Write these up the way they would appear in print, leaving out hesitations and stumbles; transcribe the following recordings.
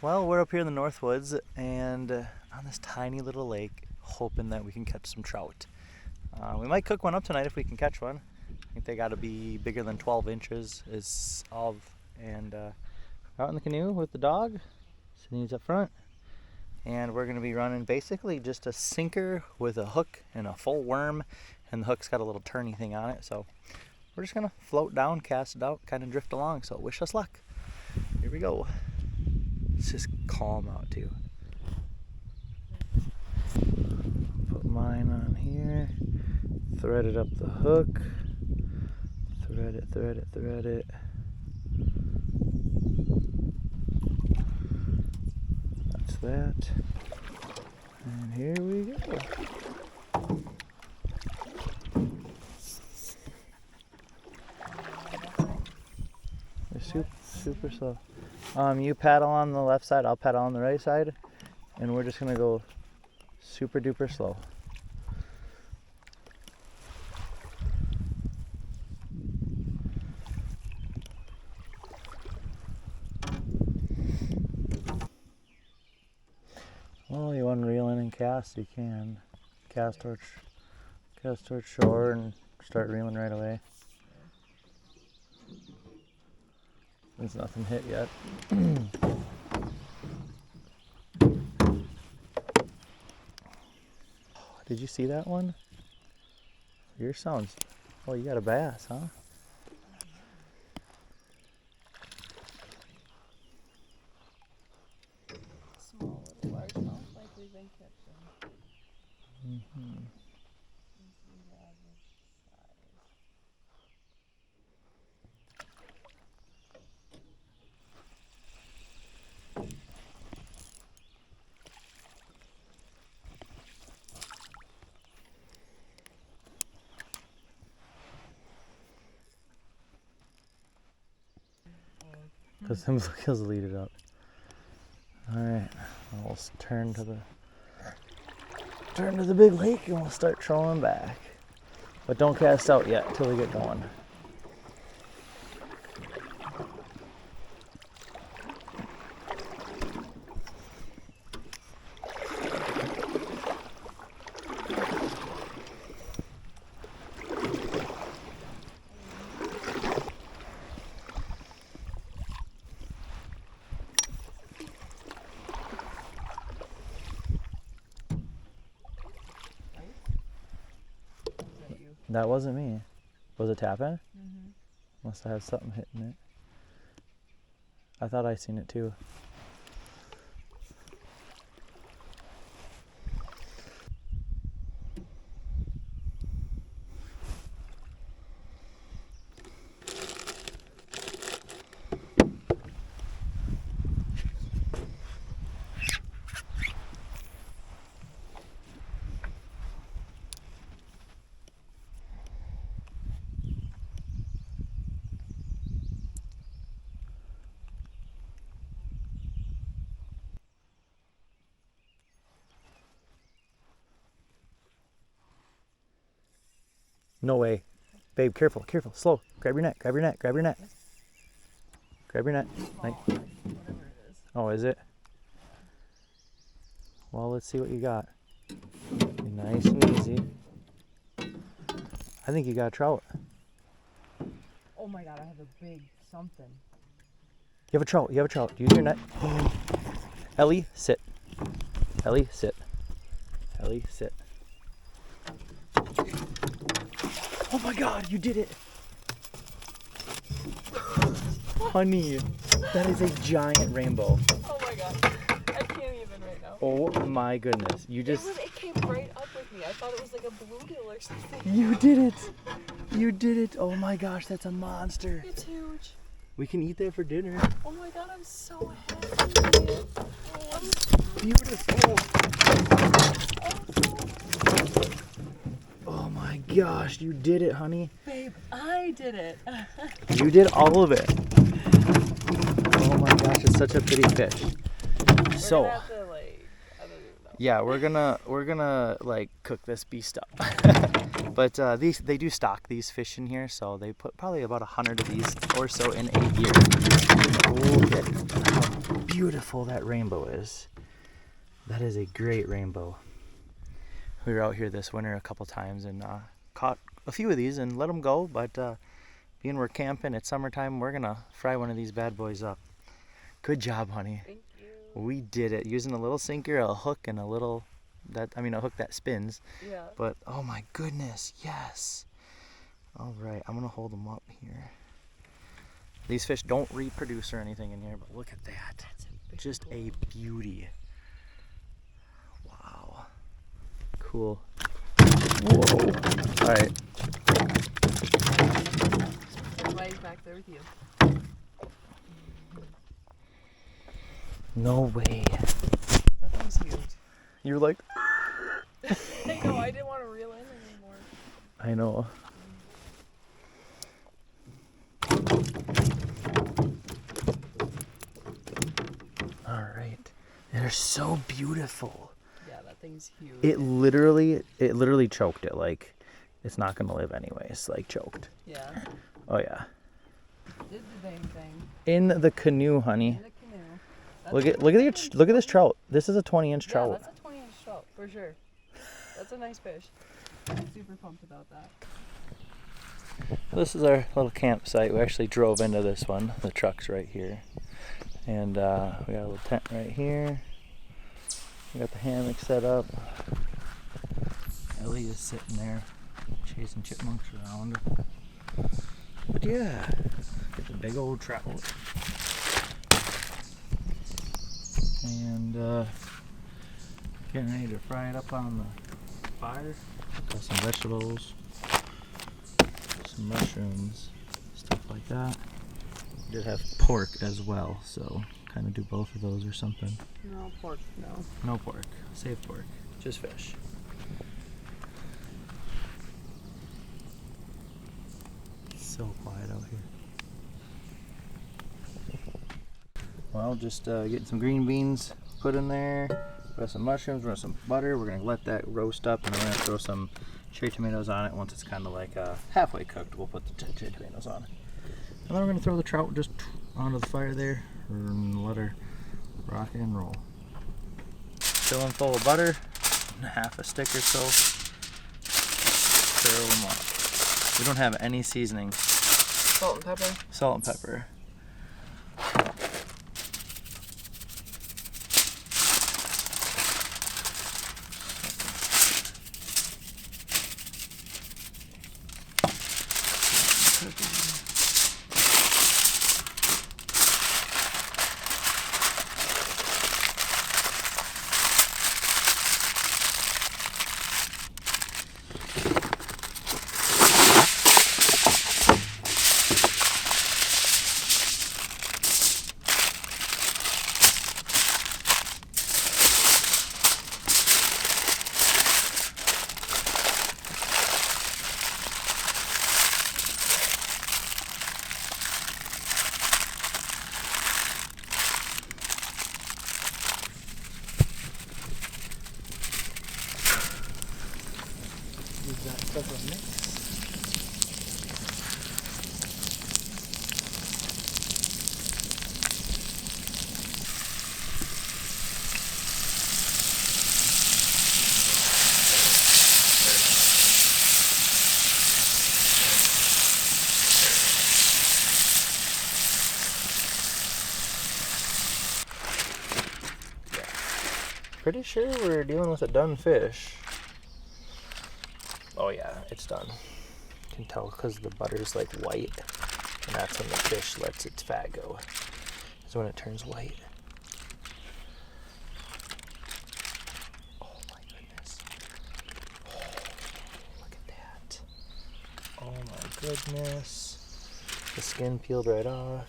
Well, we're up here in the North Woods and on this tiny little lake, hoping that we can catch some trout. We might cook one up tonight if we can catch one. I think they got to be bigger than 12 inches is all. And out in the canoe with the dog, Sydney's up front. And we're going to be running basically just a sinker with a hook and a full worm. And the hook's got a little turny thing on it. So we're just going to float down, cast it out, kind of drift along. So wish us luck. Here we go. It's just calm out too. Put mine on here, thread it up the hook, thread it, thread it, thread it. That's that. And here we go. They're super slow. You paddle on the left side, I'll paddle on the right side, and we're just gonna go super duper slow. Well, you want to reel in and cast, you can. Cast towards shore and start reeling right away. There's nothing hit yet. Did you see that one? Your sounds. Oh, you got a bass, huh? Small little largemouth like we've been catching. Mm-hmm. Because them kills lead it up. Alright, we'll turn to the big lake and we'll start trolling back. But don't cast out yet until we get going. That wasn't me. Was it tapping? Mm-hmm. Must have had something hitting it. I thought I seen it too. No way. Babe, careful, careful, slow. Grab your net, grab your net, grab your net. Grab your net. Like, Whatever it is. oh, is it? Well, let's see what you got. Nice and easy. I think you got a trout. Oh my god, I have a big something. You have a trout, you have a trout. Use your net. Ellie, sit. Ellie, sit. Ellie, sit. Oh my god, you did it! Honey, that is a giant rainbow. Oh my god, I can't even right now. Oh my goodness, you just... It came right up with me. I thought it was like a bluegill or something. You did it! You did it! Oh my gosh, that's a monster. It's huge. We can eat that for dinner. Oh my god, I'm so happy. Oh, Beautiful! Oh my gosh, you did it, honey. babe, I did it. You did all of it. Oh my gosh, it's such a pretty fish. So, We're gonna have to, like, I don't even know. yeah, we're gonna like cook this beast up. But they do stock these fish in here, so they put probably about 100 of these or so in a year. Look at how beautiful that rainbow is. That is a great rainbow. We were out here this winter a couple times and caught a few of these and let them go, but being we're camping, it's summertime, we're gonna fry one of these bad boys up. Good job, honey. Thank you. We did it using a little sinker, a hook, and a hook that spins. Yeah. But oh my goodness, yes. All right, I'm gonna hold them up here. These fish don't reproduce or anything in here, but look at that. Just a beauty. Wow. Cool. Whoa. All right. Right back there with you. No way. That thing's huge. You're like, I know, I didn't want to reel in anymore. I know. All right. They're so beautiful. Yeah, that thing's huge. It literally choked it. Like, it's not gonna live anyways. Like, choked. Yeah. Oh yeah. Did the dang thing. In the canoe, honey. In the canoe. That's Look at this trout. This is a 20-inch Yeah, trout. that's a 20-inch trout, for sure. That's a nice fish. I'm super pumped about that. This is our little campsite. We actually drove into this one. The truck's right here. And we got a little tent right here. We got the hammock set up. Ellie is sitting there chasing chipmunks around. But yeah, get the big old trout. And getting ready to fry it up on the fire. Got some vegetables, some mushrooms, stuff like that. We did have pork as well, so kind of do both of those or something. No pork, no. No pork. Save pork. Just fish. It's so quiet out here. Well, just getting some green beans put in there. We got some mushrooms, we're gonna some butter. We're gonna let that roast up, and then we're gonna throw some cherry tomatoes on it. Once it's kind of like halfway cooked, we'll put the cherry tomatoes on. And then we're gonna throw the trout just onto the fire there and let her rock and roll. Filling full of butter, half a stick or so. Throw them up. We don't have any seasoning. Salt and pepper. Salt and pepper. Use that stuff on mix. Pretty sure we're dealing with a done fish. Oh yeah, it's done. You can tell because the butter's like white, and that's when the fish lets its fat go. Is when it turns white. Oh my goodness. Oh, look at that. Oh my goodness. The skin peeled right off.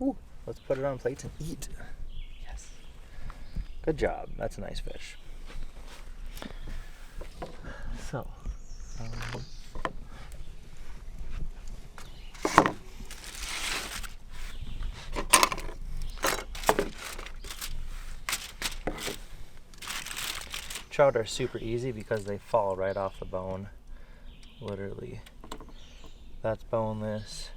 Ooh, let's put it on plates and eat. Yes. Good job. That's a nice fish. So, trout are super easy because they fall right off the bone. Literally. That's boneless.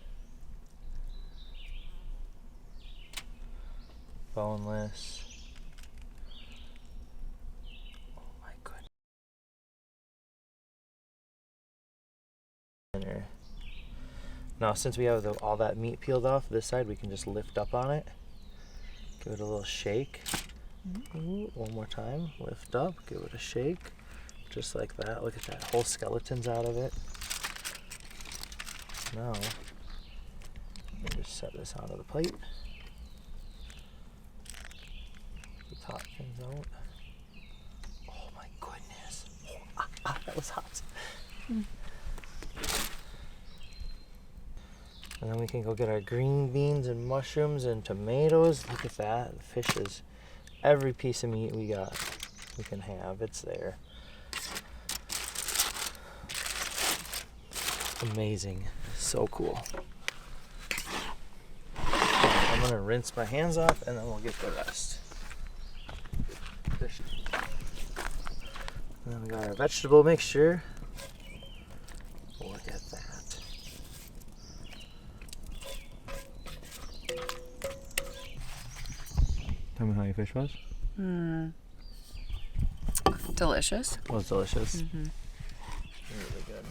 boneless. Oh my goodness. Now, since we have all that meat peeled off this side, we can just lift up on it. Give it a little shake. Ooh, one more time. Lift up, give it a shake. Just like that. Look at that. Whole skeleton's out of it. Now, just set this onto the plate. The top things out. Oh my goodness. That was hot. And then we can go get our green beans and mushrooms and tomatoes. Look at that. The fish is every piece of meat we can have. It's there. Amazing. So cool. I'm gonna rinse my hands off and then we'll get the rest. Fish. And then we got our vegetable mixture. Look at that. Tell me how your fish was. Delicious. It was delicious. Really good.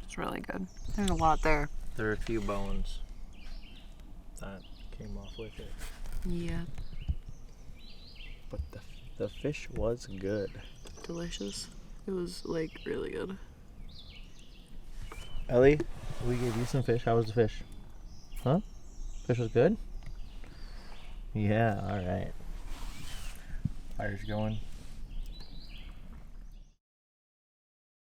It's really good. There's a lot there. There are a few bones that came off with it. Yeah. But the fish was good. Delicious. It was like really good. Ellie, we gave you some fish. How was the fish? Huh? Fish was good? Yeah, alright. Fire's going.